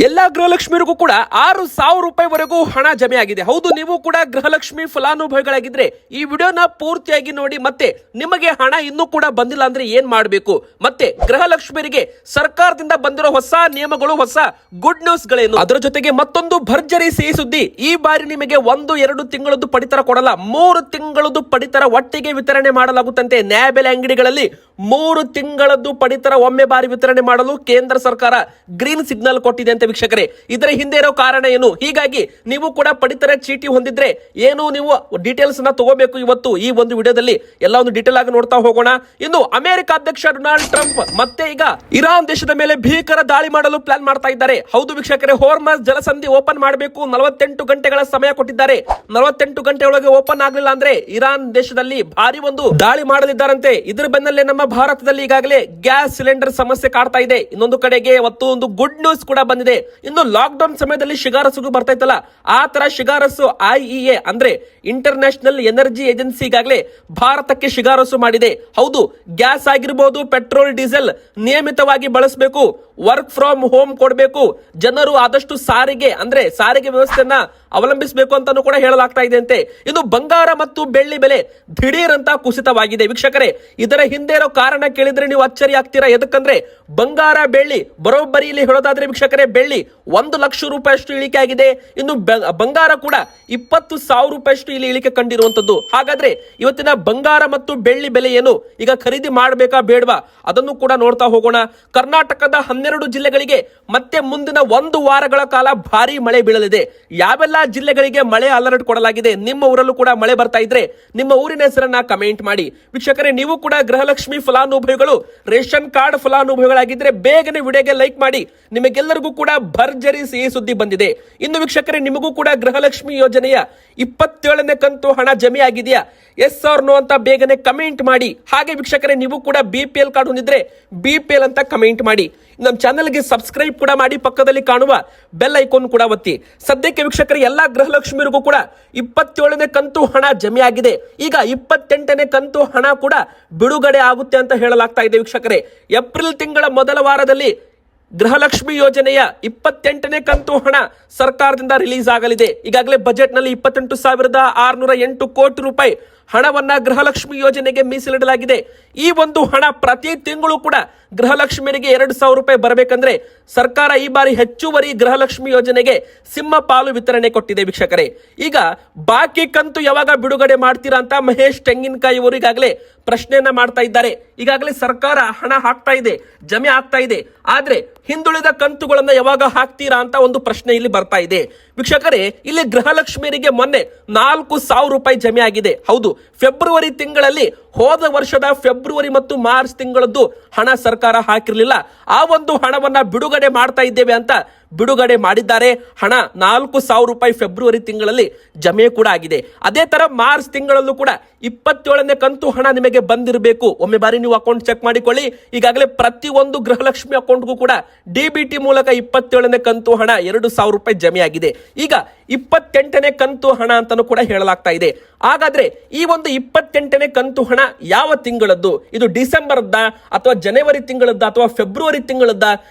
ಎಲ್ಲಾ ಗೃಹಲಕ್ಷ್ಮಿಯರಿಗೂ ಕೂಡ 6,000 ರೂಪಾಯಿವರೆಗೂ ಹಣ ಜಮೆ ಆಗಿದೆ. ಹೌದು, ನೀವು ಕೂಡ ಗೃಹಲಕ್ಷ್ಮಿ ಫಲಾನುಭವಿಗಳಾಗಿದ್ರೆ ಈ ವಿಡಿಯೋನ ಪೂರ್ತಿಯಾಗಿ ನೋಡಿ. ಮತ್ತೆ ನಿಮಗೆ ಹಣ ಇನ್ನೂ ಕೂಡ ಬಂದಿಲ್ಲ ಅಂದ್ರೆ ಏನ್ ಮಾಡಬೇಕು, ಮತ್ತೆ ಗೃಹಲಕ್ಷ್ಮಿಯರಿಗೆ ಸರ್ಕಾರದಿಂದ ಬಂದಿರೋ ಹೊಸ ನಿಯಮಗಳು, ಹೊಸ ಗುಡ್ ನ್ಯೂಸ್ ಗಳೇನು, ಅದರ ಜೊತೆಗೆ ಮತ್ತೊಂದು ಭರ್ಜರಿ ಸಿಹಿ ಸುದ್ದಿ. ಈ ಬಾರಿ ನಿಮಗೆ 1-2 ತಿಂಗಳದ್ದು ಪಡಿತರ ಕೊಡಲ್ಲ, 3 ತಿಂಗಳದ್ದು ಪಡಿತರ ಒಟ್ಟಿಗೆ ವಿತರಣೆ ಮಾಡಲಾಗುತ್ತಂತೆ. ನ್ಯಾಯಬೆಲೆ ಅಂಗಡಿಗಳಲ್ಲಿ 3 ತಿಂಗಳದ್ದು ಪಡಿತರ ಒಮ್ಮೆ ಬಾರಿ ವಿತರಣೆ ಮಾಡಲು ಕೇಂದ್ರ ಸರ್ಕಾರ ಗ್ರೀನ್ ಸಿಗ್ನಲ್ ಕೊಟ್ಟಿದೆ ಅಂತ ವೀಕ್ಷಕರೇ. ಇದರ ಹಿಂದೆ ಇರೋ ಕಾರಣ ಏನು? ಹೀಗಾಗಿ ನೀವು ಕೂಡ ಪಡಿತರ ಚೀಟಿ ಹೊಂದಿದ್ರೆ ಏನು ನೀವು ಡೀಟೇಲ್ಸ್ ಅನ್ನ ತಗೋಬೇಕು. ಇವತ್ತು ಈ ಒಂದು ವಿಡಿಯೋದಲ್ಲಿ ಎಲ್ಲ ಒಂದು ಡೀಟೇಲ್ ಆಗಿ ನೋಡ್ತಾ ಹೋಗೋಣ. ಇನ್ನು ಅಮೆರಿಕ ಅಧ್ಯಕ್ಷ ಡೊನಾಲ್ಡ್ ಟ್ರಂಪ್ ಮತ್ತೆ ಈಗ ಇರಾನ್ ದೇಶದ ಮೇಲೆ ಭೀಕರ ದಾಳಿ ಮಾಡಲು ಪ್ಲಾನ್ ಮಾಡ್ತಾ ಇದ್ದಾರೆ. ಹೌದು ವೀಕ್ಷಕರೇ, ಹೋರ್ಮಸ್ ಜಲಸಂಧಿ ಓಪನ್ ಮಾಡಬೇಕು, 48 ಗಂಟೆಗಳ ಸಮಯ ಕೊಟ್ಟಿದ್ದಾರೆ. 48 ಗಂಟೆ ಒಳಗೆ ಓಪನ್ ಆಗಲಿಲ್ಲ ಅಂದ್ರೆ ಇರಾನ್ ದೇಶದಲ್ಲಿ ಭಾರಿ ಒಂದು ದಾಳಿ ಮಾಡಲಿದ್ದಾರಂತೆ. ಇದರ ಬೆನ್ನಲ್ಲೇ ನಮ್ಮ ಭಾರತದಲ್ಲಿ ಈಗಾಗಲೇ ಗ್ಯಾಸ್ ಸಿಲಿಂಡರ್ ಸಮಸ್ಯೆ ಕಾಡ್ತಾ ಇದೆ. ಇನ್ನೊಂದು ಕಡೆಗೆ ಒಂದು ಗುಡ್ ನ್ಯೂಸ್ ಕೂಡ ಬಂದಿದೆ. ಇನ್ನು ಲಾಕ್ ಡೌನ್ ಸಮಯದಲ್ಲಿ ಶಿಫಾರಸು ಬರ್ತಾ ಇತ್ತಲ್ಲ, ಆ ತರ ಶಿಫಾರಸು IEA ಅಂದ್ರೆ ಇಂಟರ್ನ್ಯಾಷನಲ್ ಎನರ್ಜಿ ಏಜೆನ್ಸಿ ಈಗಾಗಲೇ ಭಾರತಕ್ಕೆ ಶಿಫಾರಸು ಮಾಡಿದೆ. ಹೌದು, ಗ್ಯಾಸ್ ಆಗಿರಬಹುದು, ಪೆಟ್ರೋಲ್, ಡೀಸೆಲ್ ನಿಯಮಿತವಾಗಿ ಬಳಸಬೇಕು, ವರ್ಕ್ ಫ್ರಮ್ ಹೋಮ್ ಕೊಡಬೇಕು, ಜನರು ಆದಷ್ಟು ಸಾರಿಗೆ ವ್ಯವಸ್ಥೆಯನ್ನ ಅವಲಂಬಿಸಬೇಕು ಅಂತಾನು ಕೂಡ ಹೇಳಲಾಗ್ತಾ ಇದೆ ಅಂತೆ. ಇನ್ನು ಬಂಗಾರ ಮತ್ತು ಬೆಳ್ಳಿ ಬೆಲೆ ದಿಢೀರ್ ಅಂತ ಕುಸಿತವಾಗಿದೆ ವೀಕ್ಷಕರೇ. ಇದರ ಹಿಂದೆ ಇರೋ ಕಾರಣ ಕೇಳಿದ್ರೆ ನೀವು ಅಚ್ಚರಿ ಆಗ್ತೀರಾ. ಎದಕ್ಕಂದ್ರೆ ಬಂಗಾರ ಬೆಳ್ಳಿ ಬರೋಬ್ಬರಿ ಇಲ್ಲಿ ಹೇಳೋದಾದ್ರೆ ವೀಕ್ಷಕರೇ, ಬೆಳ್ಳಿ 1 ಲಕ್ಷ ರೂಪಾಯಿಯಷ್ಟು ಇಳಿಕೆ ಆಗಿದೆ. ಇನ್ನು ಬಂಗಾರ ಕೂಡ 20,000 ರೂಪಾಯಿಯಷ್ಟು ಇಲ್ಲಿ ಇಳಿಕೆ ಕಂಡಿರುವಂತದ್ದು. ಹಾಗಾದ್ರೆ ಇವತ್ತಿನ ಬಂಗಾರ ಮತ್ತು ಬೆಳ್ಳಿ ಬೆಲೆ ಏನು, ಈಗ ಖರೀದಿ ಮಾಡಬೇಕಾ ಬೇಡವಾ, ಅದನ್ನು ಕೂಡ ನೋಡ್ತಾ ಹೋಗೋಣ. ಕರ್ನಾಟಕದ 12 ಜಿಲ್ಲೆಗಳಿಗೆ ಮತ್ತೆ ಮುಂದಿನ 1 ವಾರಗಳ ಕಾಲ ಭಾರಿ ಮಳೆ ಬೀಳಲಿದೆ. ಯಾವೆಲ್ಲ ಜಿಲ್ಲೆಗಳಿಗೆ ಮಳೆ ಅಲರ್ಟ್ ಕೊಡಲಾಗಿದೆ, ನಿಮ್ಮ ಊರಲ್ಲೂ ಕೂಡ ಮಳೆ ಬರ್ತಾ ಇದ್ರೆ ನಿಮ್ಮ ಊರಿನ ಹೆಸರನ್ನ ಕಮೆಂಟ್ ಮಾಡಿ. ವೀಕ್ಷಕರೇ, ನೀವು ಕೂಡ ಗೃಹಲಕ್ಷ್ಮಿ ಫಲಾನುಭವಿಗಳು, ರೇಷನ್ ಕಾರ್ಡ್ ಫಲಾನುಭವಿಗಳಾಗಿದ್ರೆ ಬೇಗನೆ ವಿಡಿಯೋಗೆ ಲೈಕ್ ಮಾಡಿ. ನಿಮಗೆಲ್ಲರಿಗೂ ಕೂಡ ಭರ್ಜರಿ ಸಿಹಿ ಸುದ್ದಿ ಬಂದಿದೆ. ಇನ್ನು ವೀಕ್ಷಕರೇ, ನಿಮಗೂ ಕೂಡ ಗೃಹಲಕ್ಷ್ಮಿ ಯೋಜನೆಯ 27ನೇ ಕಂತು ಹಣ ಜಮೆ ಆಗಿದೆಯಾ, ಎಸ್ ಆರ್ ನೋ ಅಂತ ಬೇಗನೆ ಕಮೆಂಟ್ ಮಾಡಿ. ಹಾಗೆ ವೀಕ್ಷಕರೇ, ನೀವು ಕೂಡ BPL ಕಾರ್ಡ್ ಹೊಂದಿದ್ರೆ BPL ಅಂತ ಕಮೆಂಟ್ ಮಾಡಿ. ನಮ್ಮ ಚಾನೆಲ್ಗೆ ಸಬ್ಸ್ಕ್ರೈಬ್ ಕೂಡ ಮಾಡಿ, ಪಕ್ಕದಲ್ಲಿ ಕಾಣುವ ಬೆಲ್ ಐಕಾನ್ ಕೂಡ ಒತ್ತಿ. ಸದ್ಯಕ್ಕೆ ವೀಕ್ಷಕರೇ, ಎಲ್ಲಾ ಗೃಹಲಕ್ಷ್ಮಿಯರಿಗೂ ಕೂಡ 27ನೇ ಕಂತು ಹಣ ಜಮೆ ಆಗಿದೆ. ಈಗ 28ನೇ ಕಂತು ಹಣ ಕೂಡ ಬಿಡುಗಡೆ ಆಗುತ್ತೆ ಅಂತ ಹೇಳಲಾಗ್ತಾ ಇದೆ ವೀಕ್ಷಕರೇ. ಏಪ್ರಿಲ್ ತಿಂಗಳ ಮೊದಲ ವಾರದಲ್ಲಿ ಗೃಹಲಕ್ಷ್ಮಿ ಯೋಜನೆಯ 28ನೇ ಕಂತು ಹಣ ಸರ್ಕಾರದಿಂದ ರಿಲೀಸ್ ಆಗಲಿದೆ. ಈಗಾಗಲೇ ಬಜೆಟ್ ನಲ್ಲಿ 28,608 ಕೋಟಿ ರೂಪಾಯಿ ಹಣವನ್ನ ಗೃಹಲಕ್ಷ್ಮಿ ಯೋಜನೆಗೆ ಮೀಸಲಿಡಲಾಗಿದೆ. ಈ ಒಂದು ಹಣ ಪ್ರತಿ ತಿಂಗಳು ಕೂಡ ಗೃಹಲಕ್ಷ್ಮಿಯರಿಗೆ 2,000 ರೂಪಾಯಿ ಬರಬೇಕಂದ್ರೆ ಸರ್ಕಾರ ಈ ಬಾರಿ ಹೆಚ್ಚುವರಿ ಗೃಹಲಕ್ಷ್ಮಿ ಯೋಜನೆಗೆ ಸಿಂಹಪಾಲು ವಿತರಣೆ ಕೊಟ್ಟಿದೆ ವೀಕ್ಷಕರೇ. ಈಗ ಬಾಕಿ ಕಂತು ಯಾವಾಗ ಬಿಡುಗಡೆ ಮಾಡ್ತೀರಾ ಅಂತ ಮಹೇಶ್ ತೆಂಗಿನಕಾಯಿ ಅವರು ಈಗಾಗಲೇ ಪ್ರಶ್ನೆಯನ್ನ ಮಾಡ್ತಾ ಇದ್ದಾರೆ. ಈಗಾಗಲೇ ಸರ್ಕಾರ ಹಣ ಹಾಕ್ತಾ ಇದೆ, ಜಮೆ ಆಗ್ತಾ ಇದೆ, ಆದ್ರೆ ಹಿಂದುಳಿದ ಕಂತುಗಳನ್ನ ಯಾವಾಗ ಹಾಕ್ತೀರಾ ಅಂತ ಒಂದು ಪ್ರಶ್ನೆ ಇಲ್ಲಿ ಬರ್ತಾ ಇದೆ ವೀಕ್ಷಕರೇ. ಇಲ್ಲಿ ಗೃಹಲಕ್ಷ್ಮಿಯರಿಗೆ ಮೊನ್ನೆ 4,000 ರೂಪಾಯಿ ಜಮೆ ಆಗಿದೆ. ಹೌದು, ಫೆಬ್ರವರಿ ತಿಂಗಳಲ್ಲಿ ಹೋದ ವರ್ಷದ ಫೆಬ್ರವರಿ ಮತ್ತು ಮಾರ್ಚ್ ತಿಂಗಳದ್ದು ಹಣ ಸರ್ಕಾರ ಹಾಕಿರ್ಲಿಲ್ಲ. ಆ ಒಂದು ಹಣವನ್ನ ಬಿಡುಗಡೆ ಮಾಡ್ತಾ ಇದ್ದೇವೆ ಅಂತ ಬಿಡುಗಡೆ ಮಾಡಿದ್ದಾರೆ. ಹಣ 4,000 ರೂಪಾಯಿ ಫೆಬ್ರವರಿ ತಿಂಗಳಲ್ಲಿ ಜಮೆ ಕೂಡ ಆಗಿದೆ. ಅದೇ ತರ ಮಾರ್ಚ್ ತಿಂಗಳಲ್ಲೂ ಕೂಡ 27ನೇ ಕಂತು ಹಣ ನಿಮಗೆ ಬಂದಿರಬೇಕು. ಒಮ್ಮೆ ಬಾರಿ ನೀವು ಅಕೌಂಟ್ ಚೆಕ್ ಮಾಡಿಕೊಳ್ಳಿ. ಈಗಾಗಲೇ ಪ್ರತಿಯೊಂದು ಗೃಹಲಕ್ಷ್ಮಿ ಅಕೌಂಟ್ಗೂ ಕೂಡ DBT ಮೂಲಕ 27ನೇ ಕಂತು ಹಣ 2,000 ರೂಪಾಯಿ ಜಮೆ ಆಗಿದೆ. ಈಗ 28ನೇ ಕಂತು ಹಣ ಅಂತಾನೂ ಕೂಡ ಹೇಳಲಾಗ್ತಾ ಇದೆ. ಹಾಗಾದ್ರೆ ಈ ಒಂದು 28ನೇ ಕಂತು ಹಣ ಯಾವ ತಿಂಗಳದ್ದು? ಇದು ಡಿಸೆಂಬರ್ದ ಅಥವಾ ಜನವರಿ ತಿಂಗಳದ್ದ ಅಥವಾ ಫೆಬ್ರವರಿ ತಿಂಗಳದ್ದ?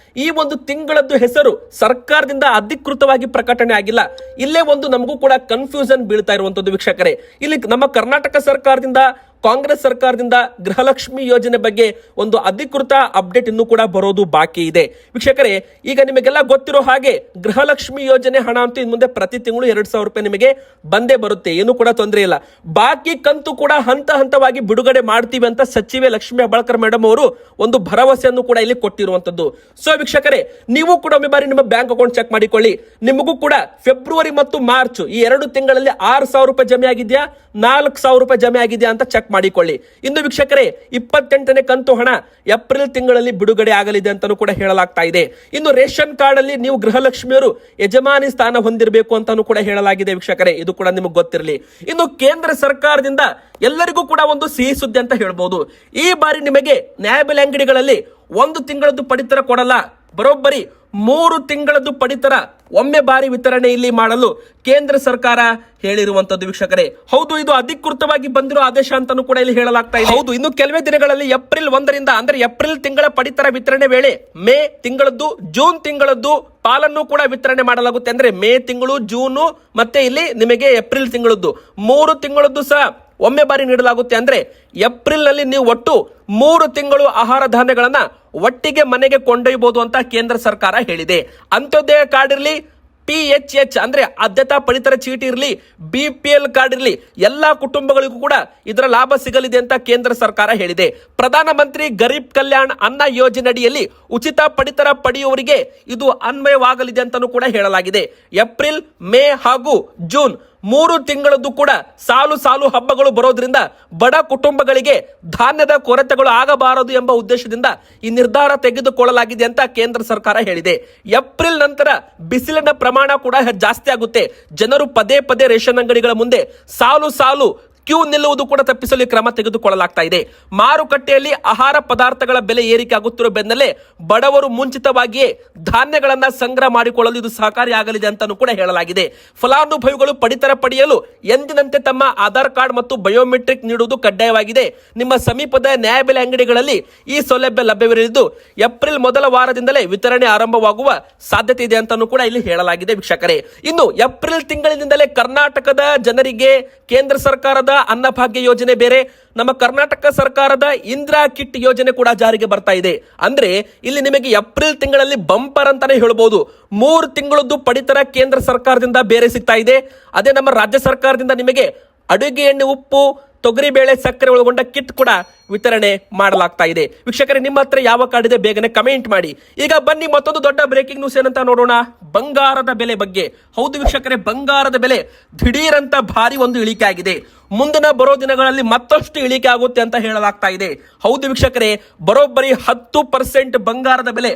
ಈ ಒಂದು ತಿಂಗಳದ್ದು ಹೆಸರು ಸರ್ಕಾರದಿಂದ ಅಧಿಕೃತವಾಗಿ ಪ್ರಕಟಣೆ ಆಗಿಲ್ಲ. ಇಲ್ಲೇ ಒಂದು ನಮಗೂ ಕೂಡ ಕನ್ಫ್ಯೂಷನ್ ಬೀಳ್ತಾ ಇರುವಂತದ್ದು ವೀಕ್ಷಕರೇ. ಇಲ್ಲಿ ನಮ್ಮ ಕರ್ನಾಟಕ ಸರ್ಕಾರದಿಂದ, ಕಾಂಗ್ರೆಸ್ ಸರ್ಕಾರದಿಂದ ಗೃಹಲಕ್ಷ್ಮಿ ಯೋಜನೆ ಬಗ್ಗೆ ಒಂದು ಅಧಿಕೃತ ಅಪ್ಡೇಟ್ ಇನ್ನೂ ಕೂಡ ಬರೋದು ಬಾಕಿ ಇದೆ ವೀಕ್ಷಕರೇ. ಈಗ ನಿಮಗೆಲ್ಲ ಗೊತ್ತಿರೋ ಹಾಗೆ ಗೃಹಲಕ್ಷ್ಮಿ ಯೋಜನೆ ಹಣ ಅಂತೂ ಇನ್ನು ಮುಂದೆ ಪ್ರತಿ ತಿಂಗಳು 2,000 ರೂಪಾಯಿ ನಿಮಗೆ ಬಂದೇ ಬರುತ್ತೆ, ಏನು ಕೂಡ ತೊಂದರೆ ಇಲ್ಲ. ಬಾಕಿ ಕಂತು ಕೂಡ ಹಂತ ಹಂತವಾಗಿ ಬಿಡುಗಡೆ ಮಾಡ್ತೀವಿ ಅಂತ ಸಚಿವೆ ಲಕ್ಷ್ಮೀ ಹೆಬ್ಬಾಳ್ಕರ್ ಮೇಡಮ್ ಅವರು ಒಂದು ಭರವಸೆಯನ್ನು ಕೂಡ ಇಲ್ಲಿ ಕೊಟ್ಟಿರುವಂತದ್ದು. ಸೊ ವೀಕ್ಷಕರೇ, ನೀವು ಕೂಡ ಒಮ್ಮೆ ಬಾರಿ ನಿಮ್ಮ ಬ್ಯಾಂಕ್ ಅಕೌಂಟ್ ಚೆಕ್ ಮಾಡಿಕೊಳ್ಳಿ. ನಿಮಗೂ ಕೂಡ ಫೆಬ್ರವರಿ ಮತ್ತು ಮಾರ್ಚ್ ಈ 2 ತಿಂಗಳಲ್ಲಿ 6,000 ರೂಪಾಯಿ ಜಮೆ ಆಗಿದೆಯಾ, 4,000 ರೂಪಾಯಿ ಜಮೆ ಆಗಿದೆಯಾ ಅಂತ ಚೆಕ್ ಮಾಡಿಕೊಳ್ಳಿ. ಇನ್ನು ವೀಕ್ಷಕರೇ, 28ನೇ ಕಂತು ಹಣ ಏಪ್ರಿಲ್ ತಿಂಗಳಲ್ಲಿ ಬಿಡುಗಡೆ ಆಗಲಿದೆ ಅಂತಾನೂ ಕೂಡ ಹೇಳಲಾಗ್ತಾ ಇದೆ. ಇನ್ನು ರೇಷನ್ ಕಾರ್ಡ್ ಅಲ್ಲಿ ನೀವು ಗೃಹಲಕ್ಷ್ಮಿಯರು ಯಜಮಾನಿ ಸ್ಥಾನ ಹೊಂದಿರಬೇಕು ಅಂತಾನೂ ಕೂಡ ಹೇಳಲಾಗಿದೆ ವೀಕ್ಷಕರೇ. ಇದು ಕೂಡ ನಿಮಗೆ ಗೊತ್ತಿರಲಿ. ಇನ್ನು ಕೇಂದ್ರ ಸರ್ಕಾರದಿಂದ ಎಲ್ಲರಿಗೂ ಕೂಡ ಒಂದು ಸಿಹಿ ಸುದ್ದಿ ಅಂತ ಹೇಳ್ಬಹುದು. ಈ ಬಾರಿ ನಿಮಗೆ ನ್ಯಾಯಬೆಲೆ ಅಂಗಡಿಗಳಲ್ಲಿ 1 ತಿಂಗಳದ್ದು ಪಡಿತರ ಕೊಡಲ್ಲ, ಬರೋಬ್ಬರಿ 3 ತಿಂಗಳದ್ದು ಪಡಿತರ ಒಮ್ಮೆ ಬಾರಿ ವಿತರಣೆ ಇಲ್ಲಿ ಮಾಡಲು ಕೇಂದ್ರ ಸರ್ಕಾರ ಹೇಳಿರುವಂತದ್ದು ವೀಕ್ಷಕರೇ. ಹೌದು, ಇದು ಅಧಿಕೃತವಾಗಿ ಬಂದಿರೋ ಆದೇಶ ಅಂತಾನೂ ಕೂಡ ಇಲ್ಲಿ ಹೇಳಲಾಗ್ತಾ ಇದೆ. ಹೌದು, ಇನ್ನು ಕೆಲವೇ ದಿನಗಳಲ್ಲಿ ಏಪ್ರಿಲ್ 1ರಿಂದ ಅಂದ್ರೆ ಏಪ್ರಿಲ್ ತಿಂಗಳ ಪಡಿತರ ವಿತರಣೆ ವೇಳೆ ಮೇ ತಿಂಗಳದ್ದು, ಜೂನ್ ತಿಂಗಳದ್ದು ಪಾಲನ್ನು ಕೂಡ ವಿತರಣೆ ಮಾಡಲಾಗುತ್ತೆ. ಅಂದ್ರೆ ಮೇ ತಿಂಗಳು, ಜೂನು ಮತ್ತೆ ಇಲ್ಲಿ ನಿಮಗೆ ಏಪ್ರಿಲ್ ತಿಂಗಳದ್ದು 3 ತಿಂಗಳದ್ದು ಸಹ ಒಮ್ಮೆ ಬಾರಿ ನೀಡಲಾಗುತ್ತೆ. ಅಂದ್ರೆ ಏಪ್ರಿಲ್ ನಲ್ಲಿ ನೀವು ಒಟ್ಟು 3 ತಿಂಗಳು ಆಹಾರ ಧಾನ್ಯಗಳನ್ನ ಒಟ್ಟಿಗೆ ಮನೆಗೆ ಕೊಂಡೊಯ್ಯಬಹುದು ಅಂತ ಕೇಂದ್ರ ಸರ್ಕಾರ ಹೇಳಿದೆ. ಅಂತ್ಯೋದಯ ಕಾರ್ಡ್ ಇರಲಿ, PHH ಅಂದ್ರೆ ಆದ್ಯತಾ ಪಡಿತರ ಚೀಟಿ ಇರಲಿ, BPL ಕಾರ್ಡ್ ಇರಲಿ, ಎಲ್ಲಾ ಕುಟುಂಬಗಳಿಗೂ ಕೂಡ ಇದರ ಲಾಭ ಸಿಗಲಿದೆ ಅಂತ ಕೇಂದ್ರ ಸರ್ಕಾರ ಹೇಳಿದೆ. ಪ್ರಧಾನಮಂತ್ರಿ ಗರೀಬ್ ಕಲ್ಯಾಣ್ ಅನ್ನ ಯೋಜನೆ ಅಡಿಯಲ್ಲಿ ಉಚಿತ ಪಡಿತರ ಪಡೆಯುವವರಿಗೆ ಇದು ಅನ್ವಯವಾಗಲಿದೆ ಅಂತಾನೂ ಕೂಡ ಹೇಳಲಾಗಿದೆ. ಏಪ್ರಿಲ್, ಮೇ ಹಾಗೂ ಜೂನ್ 3 ತಿಂಗಳದ್ದು ಕೂಡ ಸಾಲು ಸಾಲು ಹಬ್ಬಗಳು ಬರೋದ್ರಿಂದ ಬಡ ಕುಟುಂಬಗಳಿಗೆ ಧಾನ್ಯದ ಕೊರತೆಗಳು ಆಗಬಾರದು ಎಂಬ ಉದ್ದೇಶದಿಂದ ಈ ನಿರ್ಧಾರ ತೆಗೆದುಕೊಳ್ಳಲಾಗಿದೆ ಅಂತ ಕೇಂದ್ರ ಸರ್ಕಾರ ಹೇಳಿದೆ. ಏಪ್ರಿಲ್ ನಂತರ ಬಿಸಿಲಿನ ಪ್ರಮಾಣ ಕೂಡ ಜಾಸ್ತಿ ಆಗುತ್ತೆ. ಜನರು ಪದೇ ಪದೇ ರೇಷನ್ ಅಂಗಡಿಗಳ ಮುಂದೆ ಸಾಲು ಸಾಲು ಕ್ಯೂ ನಿಲ್ಲುವುದು ಕೂಡ ತಪ್ಪಿಸಲು ಕ್ರಮ ತೆಗೆದುಕೊಳ್ಳಲಾಗ್ತಾ ಇದೆ. ಮಾರುಕಟ್ಟೆಯಲ್ಲಿ ಆಹಾರ ಪದಾರ್ಥಗಳ ಬೆಲೆ ಏರಿಕೆ ಆಗುತ್ತಿರುವ ಬೆನ್ನಲ್ಲೇ ಬಡವರು ಮುಂಚಿತವಾಗಿಯೇ ಧಾನ್ಯಗಳನ್ನ ಸಂಗ್ರಹ ಮಾಡಿಕೊಳ್ಳಲು ಇದು ಸಹಕಾರಿಯಾಗಲಿದೆ ಅಂತಾನೂ ಕೂಡ ಹೇಳಲಾಗಿದೆ. ಫಲಾನುಭವಿಗಳು ಪಡಿತರ ಪಡೆಯಲು ಎಂದಿನಂತೆ ತಮ್ಮ ಆಧಾರ್ ಕಾರ್ಡ್ ಮತ್ತು ಬಯೋಮೆಟ್ರಿಕ್ ನೀಡುವುದು ಕಡ್ಡಾಯವಾಗಿದೆ. ನಿಮ್ಮ ಸಮೀಪದ ನ್ಯಾಯಬೆಲೆ ಅಂಗಡಿಗಳಲ್ಲಿ ಈ ಸೌಲಭ್ಯ ಲಭ್ಯವಿರಲಿದ್ದು ಏಪ್ರಿಲ್ ಮೊದಲ ವಾರದಿಂದಲೇ ವಿತರಣೆ ಆರಂಭವಾಗುವ ಸಾಧ್ಯತೆ ಇದೆ ಅಂತಾನೂ ಕೂಡ ಇಲ್ಲಿ ಹೇಳಲಾಗಿದೆ ವೀಕ್ಷಕರೇ. ಇನ್ನು ಏಪ್ರಿಲ್ ತಿಂಗಳಿನಿಂದಲೇ ಕರ್ನಾಟಕದ ಜನರಿಗೆ ಕೇಂದ್ರ ಸರ್ಕಾರದ ಅನ್ನಭಾಗ್ಯ ಯೋಜನೆ ಬೇರೆ, ನಮ್ಮ ಕರ್ನಾಟಕ ಸರ್ಕಾರದ ಇಂದಿರಾ ಕಿಟ್ ಯೋಜನೆ ಕೂಡ ಜಾರಿಗೆ ಬರ್ತಾ ಇದೆ. ಅಂದ್ರೆ ಇಲ್ಲಿ ನಿಮಗೆ ಏಪ್ರಿಲ್ ತಿಂಗಳಲ್ಲಿ ಬಂಪರ್ ಅಂತಾನೆ ಹೇಳ್ಬೋದು. 3 ತಿಂಗಳದ್ದು ಪಡಿತರ ಕೇಂದ್ರ ಸರ್ಕಾರದಿಂದ ಬೇರೆ ಸಿಗ್ತಾ ಇದೆ. ಅದೇ ನಮ್ಮ ರಾಜ್ಯ ಸರ್ಕಾರದಿಂದ ನಿಮಗೆ ಅಡುಗೆ ಎಣ್ಣೆ, ಉಪ್ಪು, ತೊಗರಿಬೇಳೆ, ಸಕ್ಕರೆ ಒಳಗೊಂಡ ಕಿಟ್ ಕೂಡ ವಿತರಣೆ ಮಾಡಲಾಗ್ತಾ ಇದೆ. ವೀಕ್ಷಕರೇ, ನಿಮ್ಮ ಹತ್ರ ಯಾವ ಕಾರ್ಡ್ ಇದೆ ಬೇಗನೆ ಕಮೆಂಟ್ ಮಾಡಿ. ಈಗ ಬನ್ನಿ ಮತ್ತೊಂದು ದೊಡ್ಡ ಬ್ರೇಕಿಂಗ್ ನ್ಯೂಸ್ ಏನಂತ ನೋಡೋಣ. ಬಂಗಾರದ ಬೆಲೆ ಬಗ್ಗೆ. ಹೌದು ವೀಕ್ಷಕರೇ, ಬಂಗಾರದ ಬೆಲೆ ದಿಢೀರಂತ ಭಾರಿ ಒಂದು ಇಳಿಕೆ ಆಗಿದೆ. ಮುಂದಿನ ಬರೋ ದಿನಗಳಲ್ಲಿ ಮತ್ತಷ್ಟು ಇಳಿಕೆ ಆಗುತ್ತೆ ಅಂತ ಹೇಳಲಾಗ್ತಾ ಇದೆ. ಹೌದು ವೀಕ್ಷಕರೇ, ಬರೋಬ್ಬರಿ 10% ಬಂಗಾರದ ಬೆಲೆ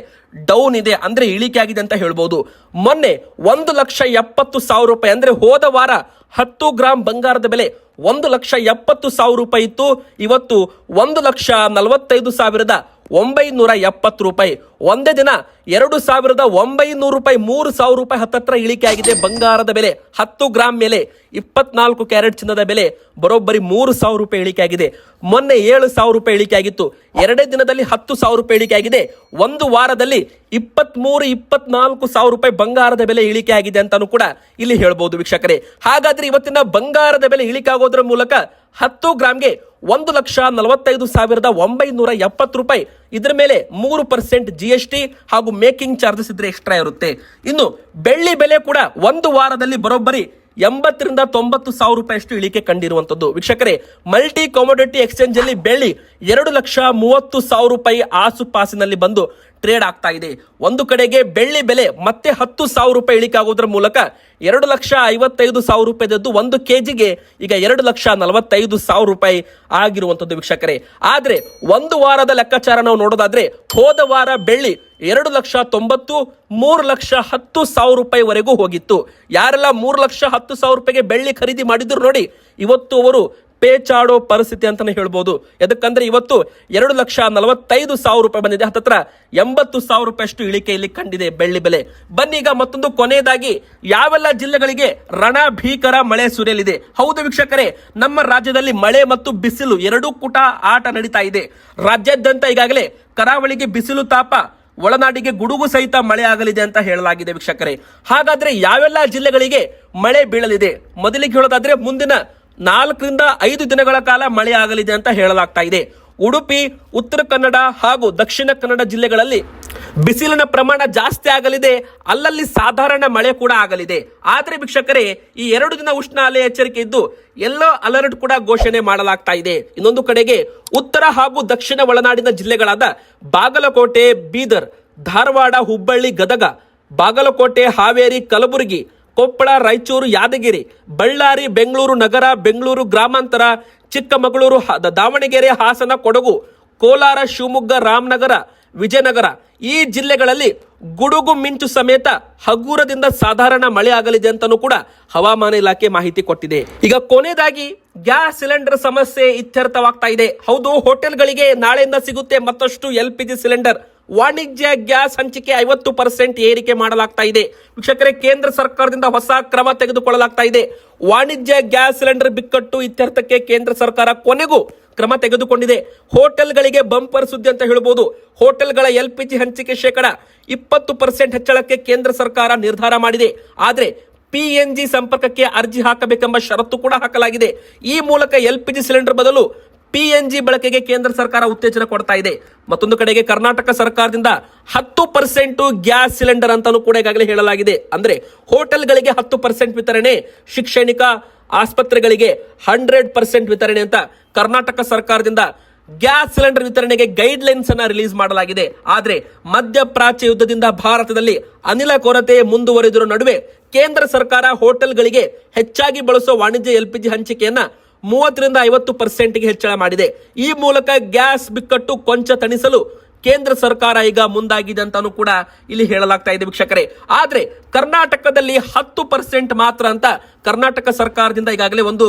ಡೌನ್ ಇದೆ, ಅಂದ್ರೆ ಇಳಿಕೆ ಆಗಿದೆ ಅಂತ ಹೇಳ್ಬೋದು. ಮೊನ್ನೆ 1,70,000 ರೂಪಾಯಿ ಅಂದ್ರೆ ಹೋದ ವಾರ 10 ಗ್ರಾಂ ಬಂಗಾರದ ಬೆಲೆ 1,70,000 ರೂಪಾಯಿ ಇತ್ತು. ಇವತ್ತು 1,45,970 ರೂಪಾಯಿ. ಒಂದೇ ದಿನ 2,900 ರೂಪಾಯಿ, 3,000 ರೂಪಾಯಿ ಹತ್ತತ್ರ ಇಳಿಕೆ ಆಗಿದೆ ಬಂಗಾರದ ಬೆಲೆ. 10 ಗ್ರಾಂ ಮೇಲೆ 24 ಕ್ಯಾರೆಟ್ ಚಿನ್ನದ ಬೆಲೆ ಬರೋಬ್ಬರಿ 3,000 ರೂಪಾಯಿ ಇಳಿಕೆ ಆಗಿದೆ. ಮೊನ್ನೆ 7,000 ರೂಪಾಯಿ ಇಳಿಕೆ ಆಗಿತ್ತು. 2 ದಿನದಲ್ಲಿ 10,000 ರೂಪಾಯಿ ಇಳಿಕೆ ಆಗಿದೆ. ಒಂದು ವಾರದಲ್ಲಿ 23-24,000 ರೂಪಾಯಿ ಬಂಗಾರದ ಬೆಲೆ ಇಳಿಕೆ ಆಗಿದೆ ಅಂತಾನು ಕೂಡ ಇಲ್ಲಿ ಹೇಳ್ಬೋದು ವೀಕ್ಷಕರೇ. ಹಾಗಾದ್ರೆ ಇವತ್ತಿನ ಬಂಗಾರದ ಬೆಲೆ ಇಳಿಕೆ ಆಗೋದ್ರ ಮೂಲಕ 10 ಗ್ರಾಮ್ಗೆ 1,45,970 ರೂಪಾಯಿ. ಇದರ ಮೇಲೆ 3% GST ಹಾಗೂ ಮೇಕಿಂಗ್ ಚಾರ್ಜಸ್ ಇದ್ರೆ ಎಕ್ಸ್ಟ್ರಾ ಇರುತ್ತೆ. ಇನ್ನು ಬೆಳ್ಳಿ ಬೆಲೆ ಕೂಡ ಒಂದು ವಾರದಲ್ಲಿ ಬರೋಬ್ಬರಿ 80,000-90,000 ರೂಪಾಯಿ ಅಷ್ಟು ಇಳಿಕೆ ಕಂಡಿರುವಂತದ್ದು ವೀಕ್ಷಕರೇ. ಮಲ್ಟಿ ಕಮೋಡಿಟಿ ಎಕ್ಸ್ಚೇಂಜ್ ಅಲ್ಲಿ ಬೆಳ್ಳಿ 2,30,000 ರೂಪಾಯಿ ಆಸುಪಾಸಿನಲ್ಲಿ ಬಂದು ಟ್ರೇಡ್ ಆಗ್ತಾ ಇದೆ. ಒಂದು ಕಡೆಗೆ ಬೆಳ್ಳಿ ಬೆಲೆ ಮತ್ತೆ 10,000 ರೂಪಾಯಿ ಇಳಿಕೆ ಆಗೋದ್ರ ಮೂಲಕ 2,55,000 ರೂಪಾಯಿದದ್ದು 1 kgಗೆ ಈಗ 2,45,000 ರೂಪಾಯಿ ಆಗಿರುವಂತದ್ದು ವೀಕ್ಷಕರೇ. ಆದ್ರೆ ಒಂದು ವಾರದ ಲೆಕ್ಕಾಚಾರ ನಾವು ನೋಡೋದಾದ್ರೆ ಹೋದ ವಾರ ಬೆಳ್ಳಿ 2,90,000 3,10,000 ರೂಪಾಯಿವರೆಗೂ ಹೋಗಿತ್ತು. ಯಾರೆಲ್ಲ 3,10,000 ರೂಪಾಯಿಗೆ ಬೆಳ್ಳಿ ಖರೀದಿ ಮಾಡಿದ್ರು ನೋಡಿ, ಇವತ್ತು ಅವರು ಪೇಚಾಡೋ ಪರಿಸ್ಥಿತಿ ಅಂತಾನೆ ಹೇಳ್ಬೋದು. ಯಾಕಂದ್ರೆ ಇವತ್ತು 2,45,000 ರೂಪಾಯಿ ಬಂದಿದೆ. ಹತ್ತತ್ರ 80,000 ರೂಪಾಯಿ ಅಷ್ಟು ಇಳಿಕೆ ಇಲ್ಲಿ ಕಂಡಿದೆ ಬೆಳ್ಳಿ ಬೆಲೆ. ಬನ್ನಿ ಈಗ ಮತ್ತೊಂದು ಕೊನೆಯದಾಗಿ ಯಾವೆಲ್ಲ ಜಿಲ್ಲೆಗಳಿಗೆ ರಣ ಭೀಕರ ಮಳೆ ಸುರಿಯಲಿದೆ. ಹೌದು ವೀಕ್ಷಕರೇ, ನಮ್ಮ ರಾಜ್ಯದಲ್ಲಿ ಮಳೆ ಮತ್ತು ಬಿಸಿಲು ಎರಡೂ ಕೂಟ ಆಟ ನಡೀತಾ ಇದೆ. ರಾಜ್ಯಾದ್ಯಂತ ಈಗಾಗಲೇ ಕರಾವಳಿಗೆ ಬಿಸಿಲು ತಾಪ, ಒಳನಾಡಿಗೆ ಗುಡುಗು ಸಹಿತ ಮಳೆ ಆಗಲಿದೆ ಅಂತ ಹೇಳಲಾಗಿದೆ ವೀಕ್ಷಕರೇ. ಹಾಗಾದ್ರೆ ಯಾವೆಲ್ಲ ಜಿಲ್ಲೆಗಳಿಗೆ ಮಳೆ ಬೀಳಲಿದೆ ಮೊದಲಿಗೆ ಹೇಳೋದಾದ್ರೆ ಮುಂದಿನ 4ರಿಂದ 5 ದಿನಗಳ ಕಾಲ ಮಳೆ ಆಗಲಿದೆ ಅಂತ ಹೇಳಲಾಗ್ತಾ ಇದೆ. ಉಡುಪಿ, ಉತ್ತರ ಕನ್ನಡ ಹಾಗೂ ದಕ್ಷಿಣ ಕನ್ನಡ ಜಿಲ್ಲೆಗಳಲ್ಲಿ ಬಿಸಿಲಿನ ಪ್ರಮಾಣ ಜಾಸ್ತಿ ಆಗಲಿದೆ. ಅಲ್ಲಲ್ಲಿ ಸಾಧಾರಣ ಮಳೆ ಕೂಡ ಆಗಲಿದೆ. ಆದ್ರೆ ವೀಕ್ಷಕರೇ, ಈ 2 ದಿನ ಉಷ್ಣ ಅಲೆ ಎಚ್ಚರಿಕೆ ಇದ್ದು ಯೆಲ್ಲೋ ಅಲರ್ಟ್ ಕೂಡ ಘೋಷಣೆ ಮಾಡಲಾಗ್ತಾ ಇದೆ. ಇನ್ನೊಂದು ಕಡೆಗೆ ಉತ್ತರ ಹಾಗೂ ದಕ್ಷಿಣ ಒಳನಾಡಿನ ಜಿಲ್ಲೆಗಳಾದ ಬಾಗಲಕೋಟೆ, ಬೀದರ್, ಧಾರವಾಡ, ಹುಬ್ಬಳ್ಳಿ, ಗದಗ, ಬಾಗಲಕೋಟೆ, ಹಾವೇರಿ, ಕಲಬುರಗಿ, ಕೊಪ್ಪಳ, ರಾಯಚೂರು, ಯಾದಗಿರಿ, ಬಳ್ಳಾರಿ, ಬೆಂಗಳೂರು ನಗರ, ಬೆಂಗಳೂರು ಗ್ರಾಮಾಂತರ, ಚಿಕ್ಕಮಗಳೂರು, ದಾವಣಗೆರೆ, ಹಾಸನ, ಕೊಡಗು, ಕೋಲಾರ, ಶಿವಮೊಗ್ಗ, ರಾಮನಗರ, ವಿಜಯನಗರ ಈ ಜಿಲ್ಲೆಗಳಲ್ಲಿ ಗುಡುಗು ಮಿಂಚು ಸಮೇತ ಹಗುರದಿಂದ ಸಾಧಾರಣ ಮಳೆ ಆಗಲಿದೆ ಅಂತಾನೂ ಕೂಡ ಹವಾಮಾನ ಇಲಾಖೆ ಮಾಹಿತಿ ಕೊಟ್ಟಿದೆ. ಈಗ ಕೊನೆಯದಾಗಿ ಗ್ಯಾಸ್ ಸಿಲಿಂಡರ್ ಸಮಸ್ಯೆ ಇತ್ಯರ್ಥವಾಗ್ತಾ ಇದೆ. ಹೌದು, ಹೋಟೆಲ್ಗಳಿಗೆ ನಾಳೆಯಿಂದ ಸಿಗುತ್ತೆ ಮತ್ತಷ್ಟು LPG ಸಿಲಿಂಡರ್. ವಾಣಿಜ್ಯ ಗ್ಯಾಸ್ ಹಂಚಿಕೆ 50% ಏರಿಕೆ ಮಾಡಲಾಗ್ತಾ ಇದೆ. ವೀಕ್ಷಕರೇ, ಕೇಂದ್ರ ಸರ್ಕಾರದಿಂದ ಹೊಸ ಕ್ರಮ ತೆಗೆದುಕೊಳ್ಳಲಾಗ್ತಾ ಇದೆ. ವಾಣಿಜ್ಯ ಗ್ಯಾಸ್ ಸಿಲಿಂಡರ್ ಬಿಕ್ಕಟ್ಟು ಇತ್ಯರ್ಥಕ್ಕೆ ಕೇಂದ್ರ ಸರ್ಕಾರ ಕೊನೆಗೂ ಕ್ರಮ ತೆಗೆದುಕೊಂಡಿದೆ. ಹೋಟೆಲ್ಗಳಿಗೆ ಬಂಪರ್ ಸುದ್ದಿ ಅಂತ ಹೇಳ್ಬೋದು. ಹೋಟೆಲ್ಗಳ LPG ಹಂಚಿಕೆ ಶೇಕಡ 20% ಹೆಚ್ಚಳಕ್ಕೆ ಕೇಂದ್ರ ಸರ್ಕಾರ ನಿರ್ಧಾರ ಮಾಡಿದೆ. ಆದರೆ PNG ಸಂಪರ್ಕಕ್ಕೆ ಅರ್ಜಿ ಹಾಕಬೇಕೆಂಬ ಷರತ್ತು ಕೂಡ ಹಾಕಲಾಗಿದೆ. ಈ ಮೂಲಕ LPG ಸಿಲಿಂಡರ್ ಬದಲು PNG ಬಳಕೆಗೆ ಕೇಂದ್ರ ಸರ್ಕಾರ ಉತ್ತೇಜನ ಕೊಡ್ತಾ ಇದೆ. ಮತ್ತೊಂದು ಕಡೆಗೆ ಕರ್ನಾಟಕ ಸರ್ಕಾರದಿಂದ 10% ಗ್ಯಾಸ್ ಸಿಲಿಂಡರ್ ಅಂತಾನೂ ಕೂಡ ಈಗಾಗಲೇ ಹೇಳಲಾಗಿದೆ. ಅಂದ್ರೆ ಹೋಟೆಲ್ಗಳಿಗೆ 10% ವಿತರಣೆ, ಶೈಕ್ಷಣಿಕ ಆಸ್ಪತ್ರೆಗಳಿಗೆ 100% ವಿತರಣೆ ಅಂತ ಕರ್ನಾಟಕ ಸರ್ಕಾರದಿಂದ ಗ್ಯಾಸ್ ಸಿಲಿಂಡರ್ ವಿತರಣೆಗೆ ಗೈಡ್ ಲೈನ್ಸ್ ಅನ್ನ ರಿಲೀಸ್ ಮಾಡಲಾಗಿದೆ. ಆದ್ರೆ ಮಧ್ಯಪ್ರಾಚ್ಯ ಯುದ್ಧದಿಂದ ಭಾರತದಲ್ಲಿ ಅನಿಲ ಕೊರತೆ ಮುಂದುವರೆದಿರೋ ನಡುವೆ ಕೇಂದ್ರ ಸರ್ಕಾರ ಹೋಟೆಲ್ಗಳಿಗೆ ಹೆಚ್ಚಾಗಿ ಬಳಸೋ ವಾಣಿಜ್ಯ LPG ಹಂಚಿಕೆಯನ್ನ 30ರಿಂದ 50%ಗೆ ಹೆಚ್ಚಳ ಮಾಡಿದೆ. ಈ ಮೂಲಕ ಗ್ಯಾಸ್ ಬಿಕ್ಕಟ್ಟು ಕೊಂಚ ತಣಿಸಲು ಕೇಂದ್ರ ಸರ್ಕಾರ ಈಗ ಮುಂದಾಗಿದೆ ಅಂತಾನೂ ಕೂಡ ಇಲ್ಲಿ ಹೇಳಲಾಗ್ತಾ ಇದೆ ವೀಕ್ಷಕರೇ. ಆದ್ರೆ ಕರ್ನಾಟಕದಲ್ಲಿ 10% ಮಾತ್ರ ಅಂತ ಕರ್ನಾಟಕ ಸರ್ಕಾರದಿಂದ ಈಗಾಗಲೇ ಒಂದು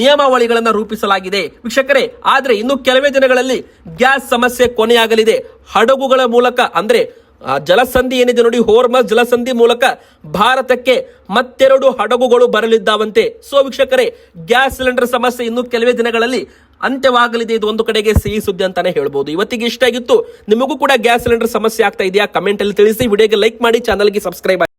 ನಿಯಮಾವಳಿಗಳನ್ನ ರೂಪಿಸಲಾಗಿದೆ ವೀಕ್ಷಕರೇ. ಆದ್ರೆ ಇನ್ನು ಕೆಲವೇ ದಿನಗಳಲ್ಲಿ ಗ್ಯಾಸ್ ಸಮಸ್ಯೆ ಕೊನೆಯಾಗಲಿದೆ. ಹಡಗುಗಳ ಮೂಲಕ ಅಂದ್ರೆ ಜಲಸಂಧಿ ಏನಿದೆ ನೋಡಿ, ಹೋರ್ಮಸ್ ಜಲಸಂಧಿ ಮೂಲಕ ಭಾರತಕ್ಕೆ ಮತ್ತೆರಡು ಹಡಗುಗಳು ಬರಲಿದ್ದಾವಂತೆ. ಸೊ ವೀಕ್ಷಕರೇ, ಗ್ಯಾಸ್ ಸಿಲಿಂಡರ್ ಸಮಸ್ಯೆ ಇನ್ನು ಕೆಲವೇ ದಿನಗಳಲ್ಲಿ ಅಂತ್ಯವಾಗಲಿದೆ. ಇದು ಒಂದು ಕಡೆಗೆ ಸಿಹಿ ಸುದ್ದಿ ಅಂತಾನೆ ಹೇಳ್ಬೋದು. ಇವತ್ತಿಗೆ ಇಷ್ಟ ಆಗಿತ್ತು. ನಿಮಗೂ ಕೂಡ ಗ್ಯಾಸ್ ಸಿಲಿಂಡರ್ ಸಮಸ್ಯೆ ಆಗ್ತಾ ಇದೆಯಾ? ಕಮೆಂಟ್ ಅಲ್ಲಿ ತಿಳಿಸಿ. ವಿಡಿಯೋಗೆ ಲೈಕ್ ಮಾಡಿ, ಚಾನಲ್ಗೆ ಸಬ್ಸ್ಕ್ರೈಬ್ ಆಗಿ.